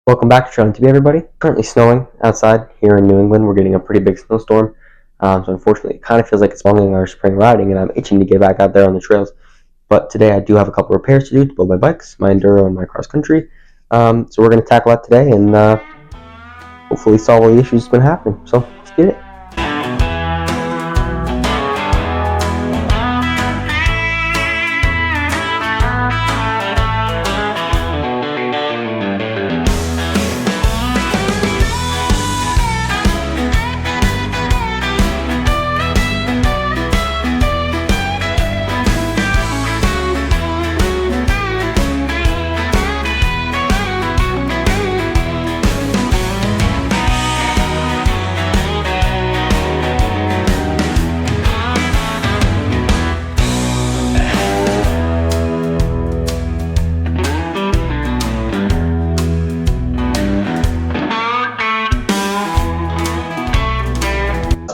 Welcome back to Trying to Be Everybody. Currently snowing outside here in New England. We're getting a pretty big snowstorm. So unfortunately, it kind of feels like it's prolonging our spring riding, and I'm itching to get back out there on the trails. But today I do have a couple repairs to do to both my bikes, my enduro, and my cross country. So we're going to tackle that today and hopefully solve all the issues that's been happening. So let's get it.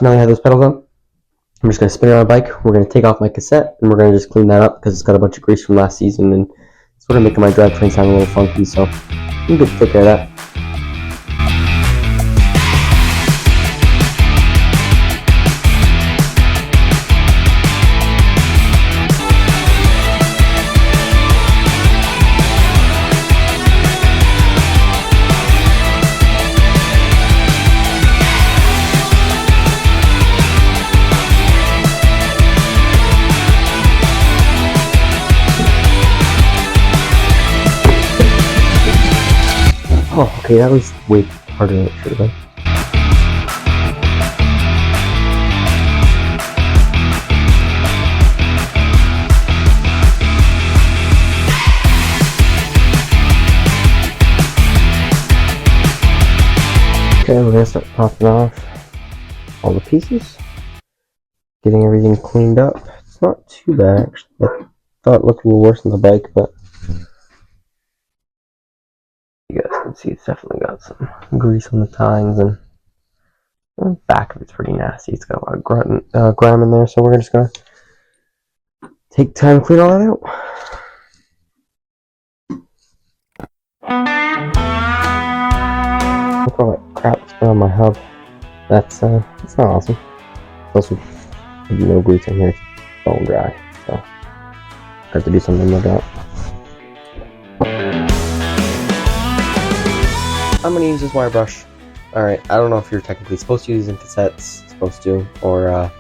Now I have those pedals on. I'm just going to spin it on my bike. We're going to take off my cassette and we're going to just clean that up because it's got a bunch of grease from last season and it's sort of making my drivetrain sound a little funky, so I'm good to take care of that. Oh, okay, that was way harder than it should have been. Okay, we're gonna start popping off all the pieces, getting everything cleaned up. It's not too bad actually. I thought it looked a little worse on the bike, but you guys can see it's definitely got some grease on the tines, and the back of it's pretty nasty. It's got a lot of grime in there, so we're just gonna take time to clean all that out. Look at all that crap that's been on my hub. That's not awesome. Also, maybe no grease in here. It's bone dry, so I have to do something with that. I'm going to use this wire brush. Alright, I don't know if you're technically supposed to use it in cassettes, or going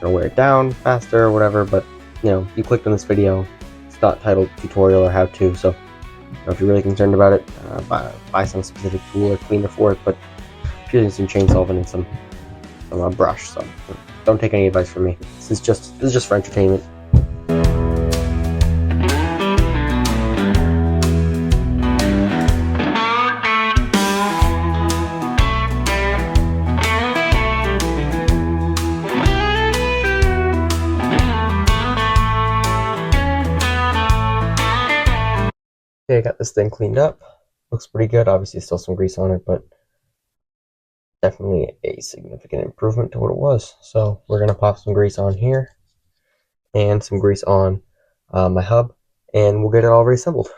to wear it down faster or whatever, but you know, you clicked on this video, it's not titled tutorial or how to, so if you're really concerned about it, buy some specific tool or cleaner for it, but if you're using some chainsaw and some brush, so don't take any advice from me. This is just for entertainment. Okay, I got this thing cleaned up. Looks pretty good. Obviously, still some grease on it, but definitely a significant improvement to what it was. So we're gonna pop some grease on here and some grease on my hub, and we'll get it all reassembled.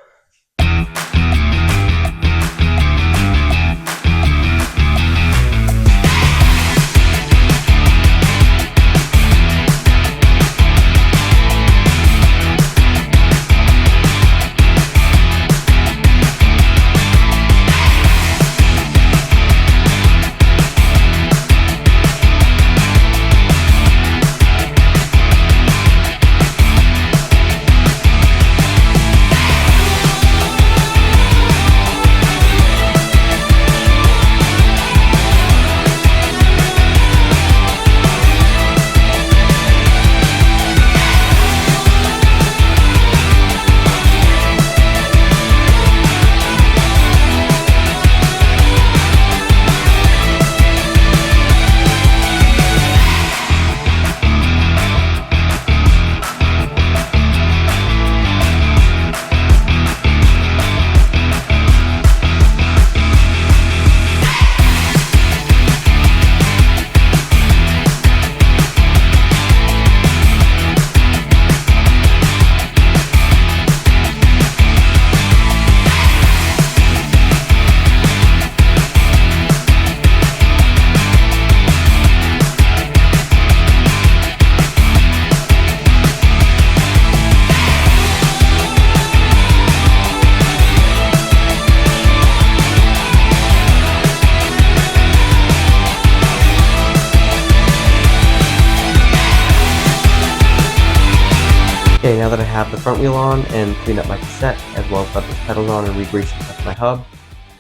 Okay, now that I have the front wheel on and cleaned up my cassette, as well as got those pedals on and re-greased my hub,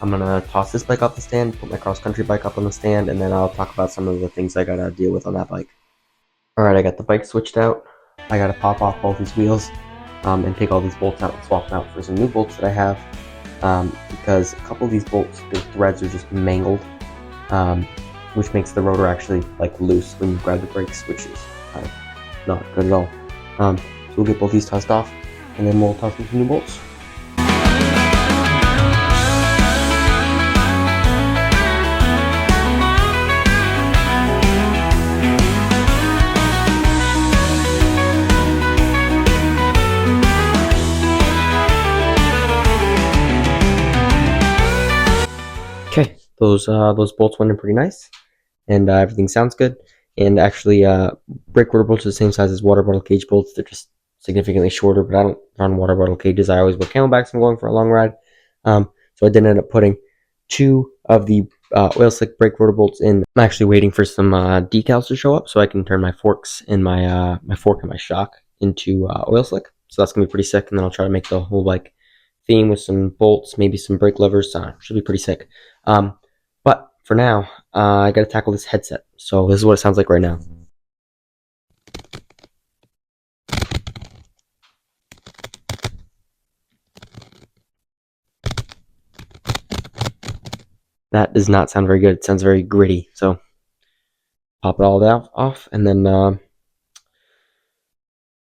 I'm gonna toss this bike off the stand, put my cross-country bike up on the stand, and then I'll talk about some of the things I gotta deal with on that bike. Alright, I got the bike switched out. I gotta pop off both these wheels and take all these bolts out and swap them out for some new bolts that I have, because a couple of these bolts, the threads are just mangled, which makes the rotor actually like loose when you grab the brakes, which is kind of not good at all. So we'll get both these tossed off, and then we'll toss in some new bolts. Okay, those bolts went in pretty nice, and everything sounds good. And actually, brake rotor bolts are the same size as water bottle cage bolts. They're just significantly shorter, but I don't run water bottle cages. I always wear camelbacks when I'm going for a long ride. So I did end up putting 2 of the oil slick brake rotor bolts in. I'm actually waiting for some decals to show up so I can turn my forks and my fork and my shock into oil slick. So that's gonna be pretty sick. And then I'll try to make the whole like theme with some bolts, maybe some brake levers. Should be pretty sick. But for now, I gotta tackle this headset. So this is what it sounds like right now. That does not sound very good. It sounds very gritty. So pop it all off and then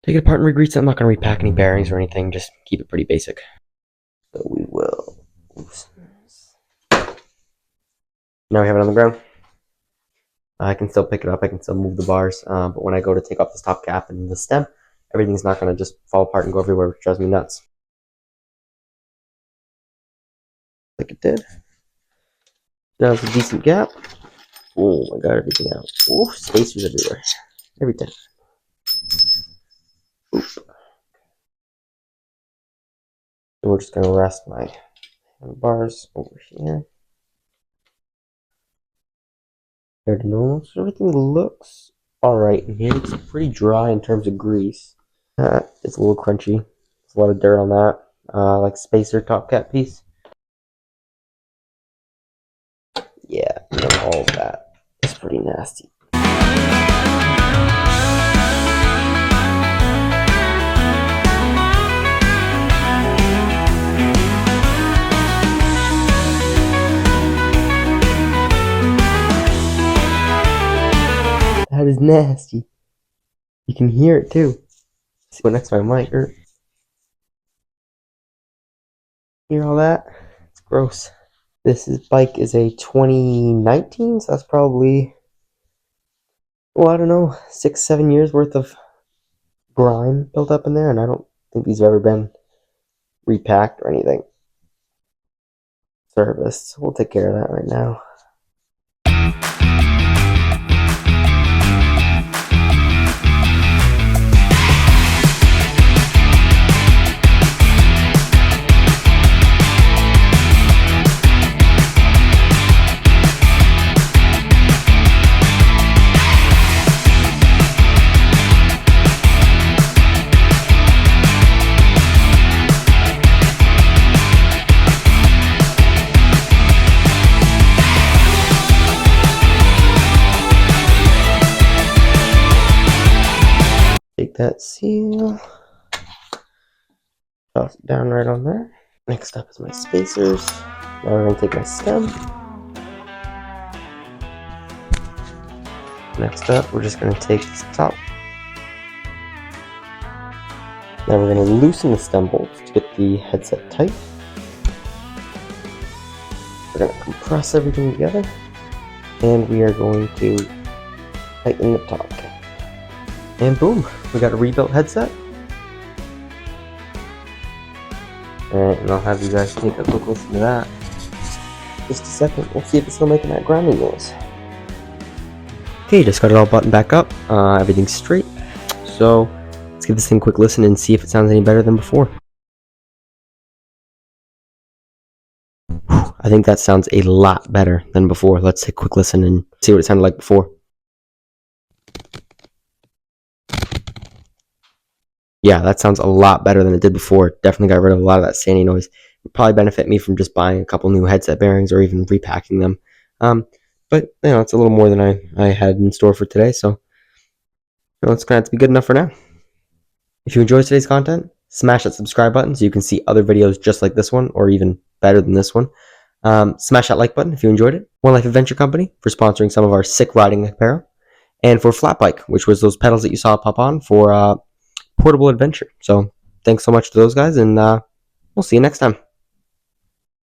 take it apart and re-grease it. I'm not gonna repack any bearings or anything. Just keep it pretty basic. So we will loosen this. Now we have it on the ground. I can still pick it up, I can still move the bars, but when I go to take off this top cap and the stem, everything's not going to just fall apart and go everywhere, which drives me nuts. Like it did. Now it's a decent gap. Oh, I got everything out. Oh, spacers everywhere. Every time. Oop. So we're just going to rest my bars over here. Compared to normal, so everything looks alright in here. It's pretty dry in terms of grease. It's a little crunchy. There's a lot of dirt on that. Like spacer top cap piece. Yeah, all of that. It's pretty nasty. That is nasty. You can hear it too. See what next to my mic. Hear all that? It's gross. This bike is a 2019, so that's probably, well, I don't know, 6-7 years worth of grime built up in there, and I don't think these have ever been repacked or anything. Serviced. So we'll take care of that right now. Take that seal, toss it down right on there. Next up is my spacers. Now we're going to take my stem. Next up, we're just going to take this top. Now we're going to loosen the stem bolts to get the headset tight. We're going to compress everything together. And we are going to tighten the top cap. And boom, we got a rebuilt headset. Alright, and I'll have you guys take a quick listen to that. Just a second, we'll see if it's still making that grinding noise. Okay, just got it all buttoned back up. Everything's straight. So let's give this thing a quick listen and see if it sounds any better than before. I think that sounds a lot better than before. Let's take a quick listen and see what it sounded like before. Yeah, that sounds a lot better than it did before. Definitely got rid of a lot of that standing noise. It'd probably benefit me from just buying a couple new headset bearings or even repacking them. But it's a little more than I had in store for today, so it's going to have to be good enough for now. If you enjoyed today's content, smash that subscribe button so you can see other videos just like this one, or even better than this one. Smash that like button if you enjoyed it. One Life Adventure Company for sponsoring some of our sick riding apparel, and for Flat Bike, which was those pedals that you saw pop on for portable adventure. So thanks so much to those guys, and we'll see you next time.